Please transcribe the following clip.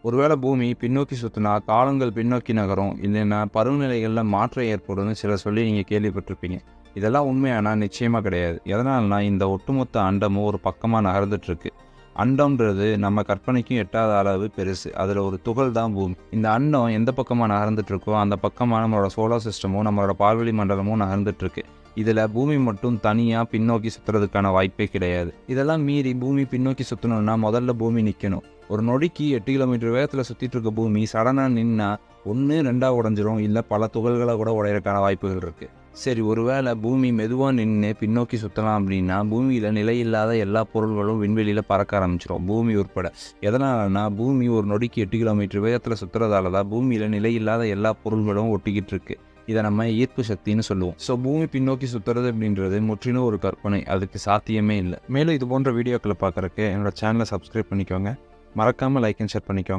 ஒருவேளை பூமி பின்னோக்கி சுற்றினா காலங்கள் பின்னோக்கி நகரும், இல்லைன்னா பருவநிலைகளில் மாற்றம் ஏற்படும்னு சிலர் சொல்லி நீங்கள் கேள்விப்பட்டிருப்பீங்க. இதெல்லாம் உண்மையானா நிச்சயமாக கிடையாது. எதனால்னா இந்த ஒட்டுமொத்த அண்டமும் ஒரு பக்கமாக நகர்ந்துட்டுருக்கு. அண்டம்ன்றது நம்ம கற்பனைக்கும் எட்டாத அளவு பெருசு. அதில் ஒரு துகள் தான் பூமி. இந்த அண்டம் எந்த பக்கமாக நகர்ந்துட்டுருக்கோ அந்த பக்கமாக நம்மளோட சோலார் சிஸ்டமும் நம்மளோட பால்வெளி மண்டலமும் நகர்ந்துட்டுருக்கு. இதில் பூமி மட்டும் தனியாக பின்னோக்கி சுற்றுறதுக்கான வாய்ப்பே கிடையாது. இதெல்லாம் மீறி பூமி பின்னோக்கி சுற்றணுன்னா முதல்ல பூமி நிற்கணும். ஒரு நொடிக்கு 8 கிலோமீட்டர் வேகத்தில் சுற்றிட்டு இருக்க பூமி சடனாக நின்னா ஒன்று 2 உடஞ்சிரும், இல்லை பல துகள்களை கூட உடையறதுக்கான வாய்ப்புகள் இருக்குது. சரி, ஒருவேளை பூமி மெதுவாக நின்று பின்னோக்கி சுற்றலாம் அப்படின்னா பூமியில் நிலையில்லாத எல்லா பொருள்களும் விண்வெளியில் பறக்க ஆரம்பிச்சிடும், பூமி உட்பட. எதனாலனா பூமி ஒரு நொடிக்கு 8 கிலோமீட்டர் வேகத்தில் சுற்றுறதால தான் பூமியில் நிலையில்லாத எல்லா பொருள்களும் ஒட்டிக்கிட்டு இருக்கு. இதை நம்ம ஈர்ப்பு சக்தின்னு சொல்லுவோம். ஸோ பூமி பின்னோக்கி சுற்றுறது அப்படின்றது முற்றிலும் ஒரு கற்பனை, அதுக்கு சாத்தியமே இல்லை. மேலும் இது போன்ற வீடியோக்களை பார்க்குறக்கு என்னோட சேனலை சப்ஸ்கிரைப் பண்ணிக்கோங்க. மறக்காமல் லைக் அண்ட் ஷேர் பண்ணிக்கோங்க.